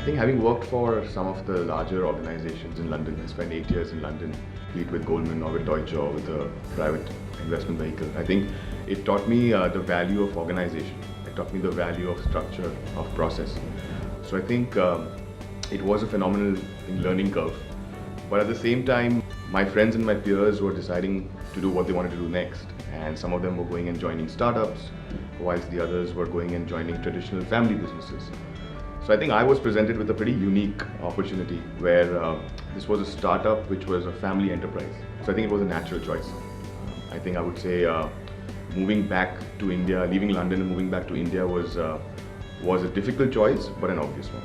think having worked for some of the larger organizations in London, I spent 8 years in London, be it with Goldman or with Deutsche or with a private investment vehicle. I think it taught me the value of organization. It taught me the value of structure, of process. So I think it was a phenomenal learning curve. But at the same time, my friends and my peers were deciding to do what they wanted to do next. And some of them were going and joining startups, whilst the others were going and joining traditional family businesses. So I think I was presented with a pretty unique opportunity where this was a startup which was a family enterprise. So I think it was a natural choice. I think I would say moving back to India, leaving London and moving back to India was a difficult choice, but an obvious one.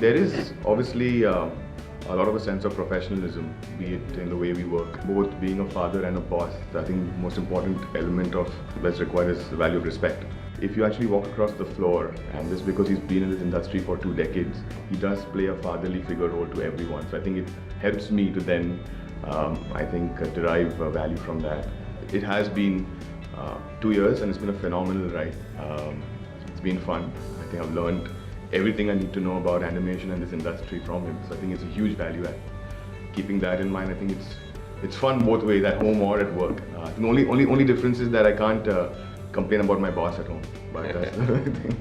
There is obviously a lot of a sense of professionalism, be it in the way we work. Both being a father and a boss, I think the most important element of that's required is the value of respect. If you actually walk across the floor, and just because he's been in this industry for 2 decades, he does play a fatherly figure role to everyone. So I think it helps me to then, derive value from that. It has been 2 years and it's been a phenomenal ride. It's been fun. I think I've learned everything I need to know about animation and this industry from him. So I think it's a huge value add. Keeping that in mind, I think it's fun both ways, at home or at work. The only difference is that I can't complain about my boss at home. But that's the thing.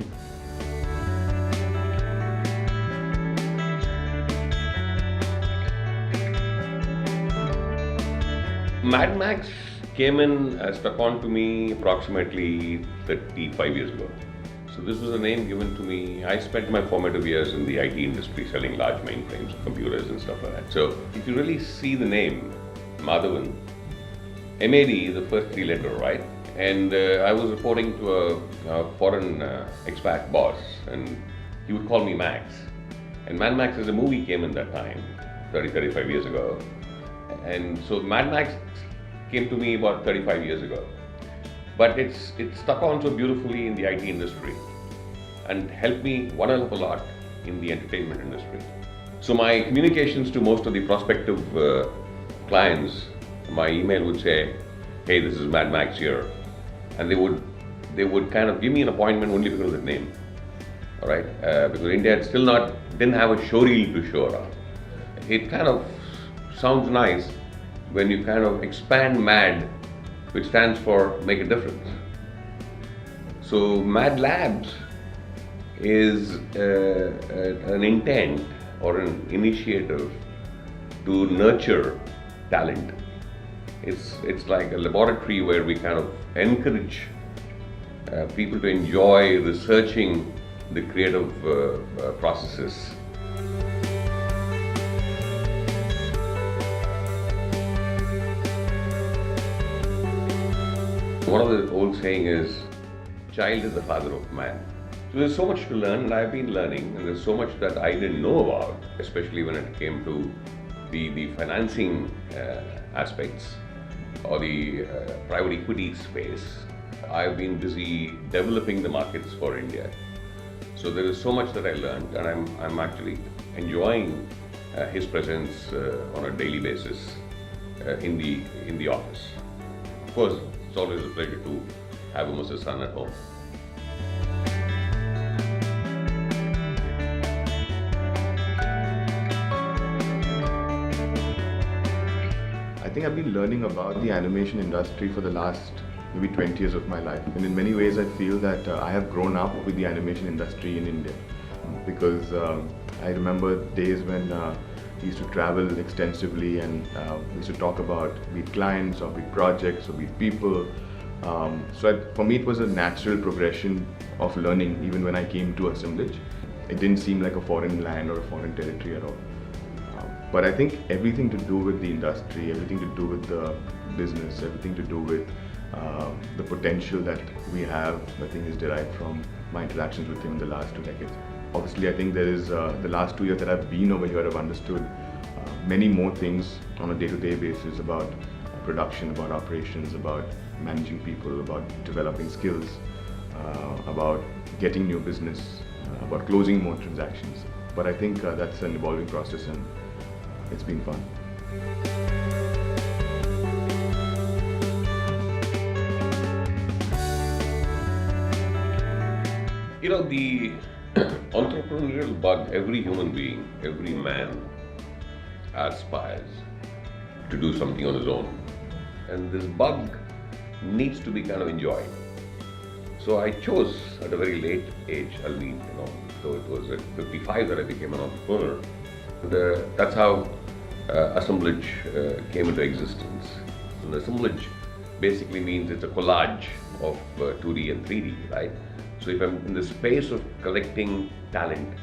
Mad Max came in, stuck on to me approximately 35 years ago. So this was a name given to me. I spent my formative years in the IT industry selling large mainframes, computers and stuff like that. So if you really see the name, Madhavan, MAD, the first 3 letter, right? And I was reporting to a foreign expat boss and he would call me Max. And Mad Max as a movie came in that time, 35 years ago. And so Mad Max came to me about 35 years ago. But it's stuck on so beautifully in the IT industry and helped me one hell of a lot in the entertainment industry. So my communications to most of the prospective clients, my email would say, hey, this is Mad Max here. And they would kind of give me an appointment only because of the name. All right, because India didn't have a showreel to show around. It kind of sounds nice when you kind of expand MAD, which stands for make a difference. So Mad Labs is an intent or an initiative to nurture talent. It's like a laboratory where we kind of encourage people to enjoy researching the creative processes. One of the old saying is, child is the father of man. So there's so much to learn, and I've been learning, and there's so much that I didn't know about, especially when it came to the financing aspects or the private equity space. I've been busy developing the markets for India. So there is so much that I learned, and I'm actually enjoying his presence on a daily basis in the office. Of course, it's always a pleasure to have him as a son at home. I think I've been learning about the animation industry for the last maybe 20 years of my life. And in many ways, I feel that I have grown up with the animation industry in India. Because I remember days when we used to travel extensively and we used to talk about be it clients or be it projects or be it people. For me, it was a natural progression of learning even when I came to Assemblage. It didn't seem like a foreign land or a foreign territory at all. But I think everything to do with the industry, everything to do with the business, everything to do with the potential that we have, I think is derived from my interactions with him in the last 2 decades. Obviously, I think there is the last 2 years that I've been over here, I've understood many more things on a day-to-day basis about production, about operations, about managing people, about developing skills, about getting new business, about closing more transactions. But I think that's an evolving process and it's been fun. The entrepreneurial bug, every human being, every man aspires to do something on his own. And this bug needs to be kind of enjoyed. So I chose at a very late age, so it was at 55 that I became an entrepreneur. And that's how Assemblage came into existence. And Assemblage basically means it's a collage of 2D and 3D, right? So if I'm in the space of collecting talent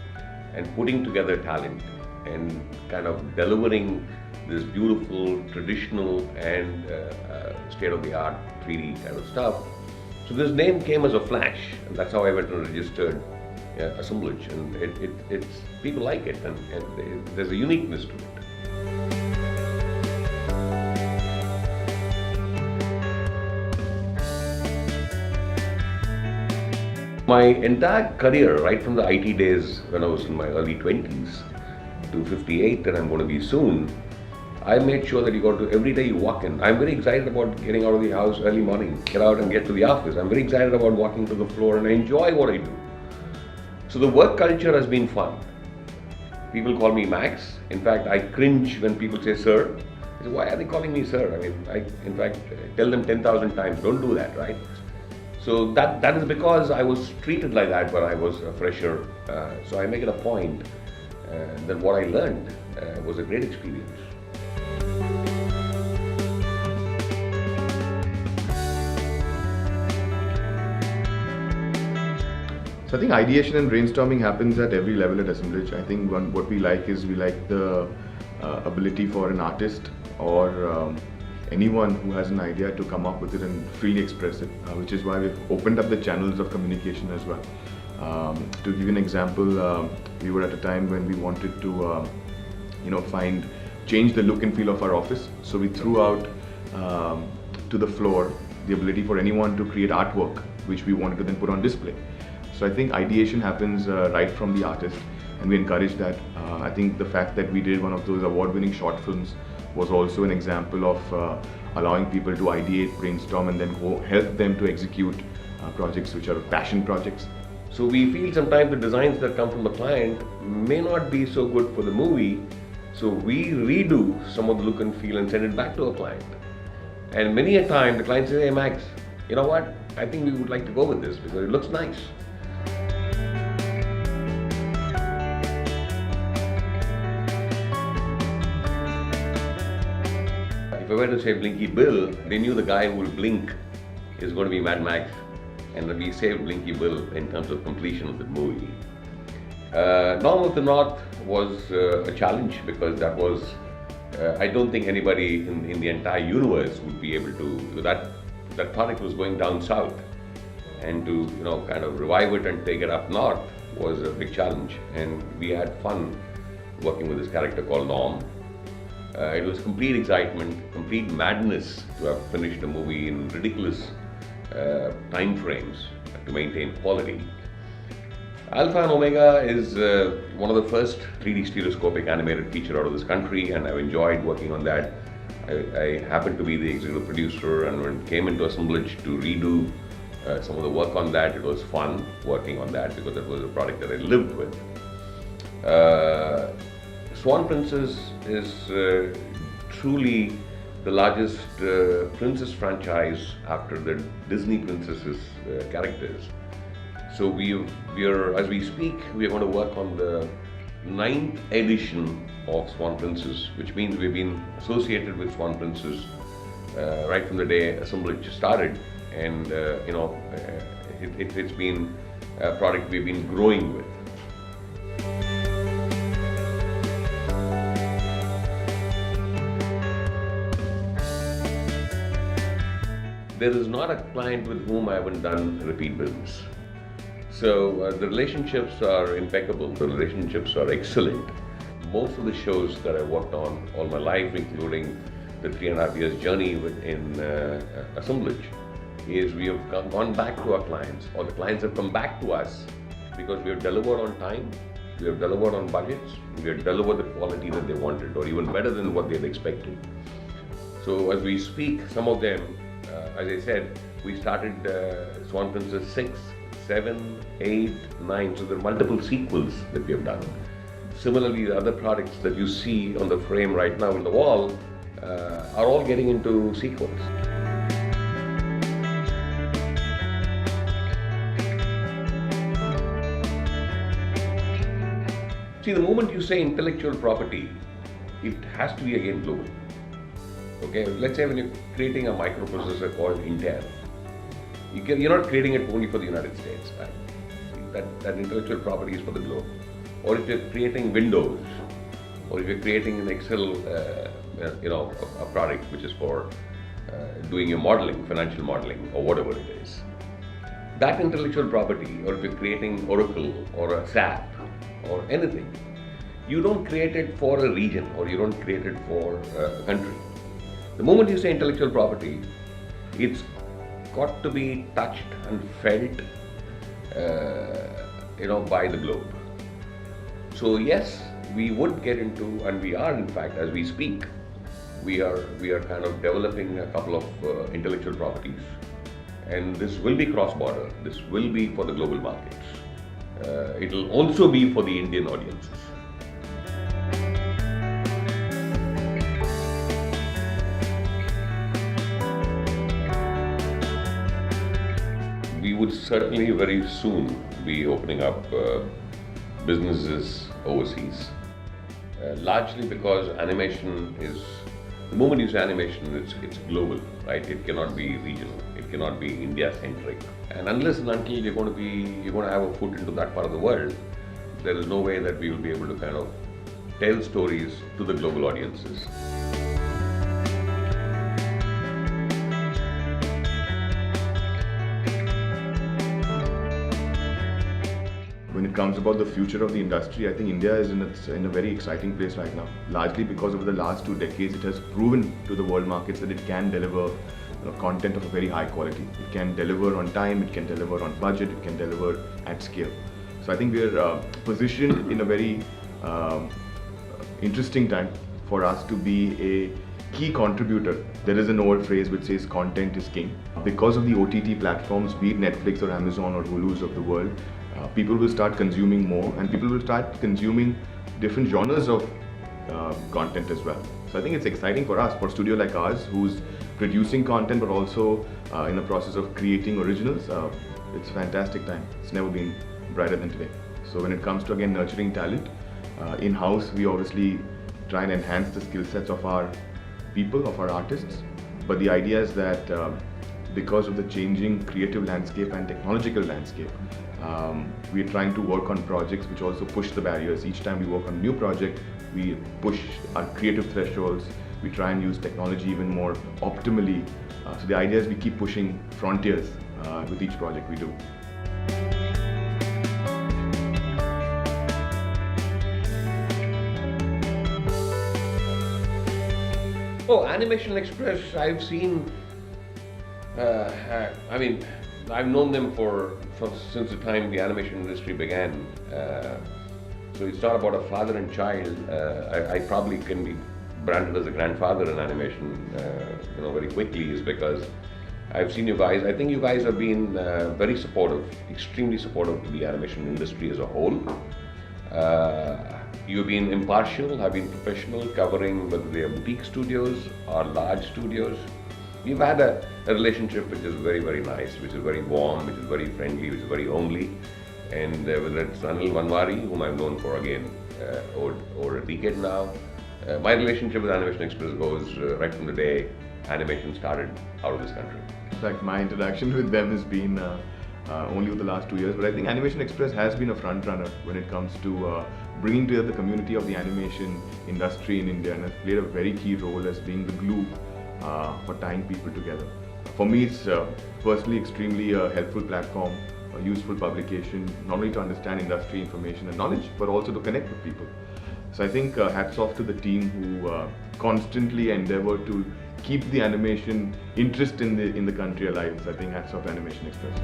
and putting together talent and kind of delivering this beautiful, traditional and state-of-the-art 3D kind of stuff. So this name came as a flash, and that's how I went and registered Assemblage, and it's people like it, and there's a uniqueness to it. My entire career, right from the IT days when I was in my early 20s to 58 that I'm going to be soon, I made sure that every day you walk in. I'm very excited about getting out of the house early morning, get out and get to the office. I'm very excited about walking to the floor, and I enjoy what I do. So the work culture has been fun. People call me Max. In fact, I cringe when people say sir. I say, why are they calling me sir? I tell them 10,000 times, don't do that, right? So that is because I was treated like that when I was a fresher. So I make it a point that what I learned was a great experience. So I think ideation and brainstorming happens at every level at Assemblage. I think what we like is the ability for an artist or anyone who has an idea to come up with it and freely express it, which is why we've opened up the channels of communication as well. To give you an example, we were at a time when we wanted to, change the look and feel of our office. So we threw out to the floor the ability for anyone to create artwork, which we wanted to then put on display. So I think ideation happens right from the artist, and we encourage that. I think the fact that we did one of those award-winning short films was also an example of allowing people to ideate, brainstorm, and then go help them to execute projects which are passion projects. So we feel sometimes the designs that come from the client may not be so good for the movie, so we redo some of the look and feel and send it back to a client. And many a time the client says, hey Max, you know what, I think we would like to go with this because it looks nice. If I were to say Blinky Bill, they knew the guy who will blink is going to be Mad Max, and we saved Blinky Bill in terms of completion of the movie. Norm of the North was a challenge because that was, I don't think anybody in the entire universe would be able to, that product was going down south, and to kind of revive it and take it up north was a big challenge, and we had fun working with this character called Norm. It was complete excitement, complete madness to have finished a movie in ridiculous time frames to maintain quality. Alpha and Omega is one of the first 3D stereoscopic animated feature out of this country, and I've enjoyed working on that. I happened to be the executive producer, and when it came into Assemblage to redo some of the work on that, it was fun working on that because it was a product that I lived with. Swan Princess is truly the largest princess franchise after the Disney princesses characters. So as we speak, we are going to work on the 9th edition of Swan Princess, which means we've been associated with Swan Princess right from the day Assemblage started, and it's been a product we've been growing with. There is not a client with whom I haven't done repeat business. So the relationships are impeccable, the relationships are excellent. Most of the shows that I worked on all my life, including the 3.5 years journey in Assemblage, is we have gone back to our clients, or the clients have come back to us because we have delivered on time, we have delivered on budgets, we have delivered the quality that they wanted, or even better than what they had expected. So as we speak, some of them, as I said, we started Swan Princess 6 7, 8, 9. So there are multiple sequels that we have done. Similarly, the other products that you see on the frame right now in the wall are all getting into sequels. See, the moment you say intellectual property, it has to be again global. Okay, let's say when you're creating a microprocessor called Intel, you're not creating it only for the United States, right? That intellectual property is for the globe. Or if you're creating Windows, or if you're creating an Excel, a product which is for doing your modeling, financial modeling, or whatever it is. That intellectual property, or if you're creating Oracle or a SAP or anything, you don't create it for a region or you don't create it for a country. The moment you say intellectual property, it's got to be touched and felt, by the globe. So yes, we would get into, and we are in fact, as we speak, we are kind of developing a couple of intellectual properties, and this will be cross-border. This will be for the global markets. It will also be for the Indian audiences. We would certainly very soon be opening up businesses overseas, largely because animation is, the moment you say animation, it's global, right? It cannot be regional. It cannot be India-centric. And unless and until you're going to have a foot into that part of the world, there is no way that we will be able to kind of tell stories to the global audiences. When it comes about the future of the industry, I think India is in a very exciting place right now. Largely because over the last 2 decades, it has proven to the world markets that it can deliver content of a very high quality. It can deliver on time, it can deliver on budget, it can deliver at scale. So I think we are positioned in a very interesting time for us to be a key contributor. There is an old phrase which says content is king. Because of the OTT platforms, be it Netflix or Amazon or Hulu's of the world, people will start consuming more, and people will start consuming different genres of content as well. So I think it's exciting for us, for a studio like ours, who's producing content but also in the process of creating originals. It's a fantastic time. It's never been brighter than today. So when it comes to, again, nurturing talent, in-house we obviously try and enhance the skill sets of our people, of our artists. But the idea is that because of the changing creative landscape and technological landscape, we are trying to work on projects which also push the barriers. Each time we work on a new project, we push our creative thresholds. We try and use technology even more optimally. So the idea is we keep pushing frontiers with each project we do. Oh, Animation Express, I've seen, I've known them since the time the animation industry began. So it's not about a father and child. I probably can be branded as a grandfather in animation, very quickly, is because I've seen you guys. I think you guys have been very supportive, extremely supportive to the animation industry as a whole. You've been impartial, have been professional, covering whether they are boutique studios or large studios. We've had a relationship which is very, very nice, which is very warm, which is very friendly, which is very homely. And whether it's Anil Vanwari, whom I've known for, again, over a decade now, my relationship with Animation Express goes right from the day animation started out of this country. In fact, my interaction with them has been only over the last 2 years, but I think Animation Express has been a front runner when it comes to bringing together the community of the animation industry in India, and has played a very key role as being the glue for tying people together. For me, it's personally extremely helpful platform, a useful publication, not only to understand industry information and knowledge, but also to connect with people. So I think hats off to the team who constantly endeavor to keep the animation interest in the country alive. So I think hats off to Animation Express.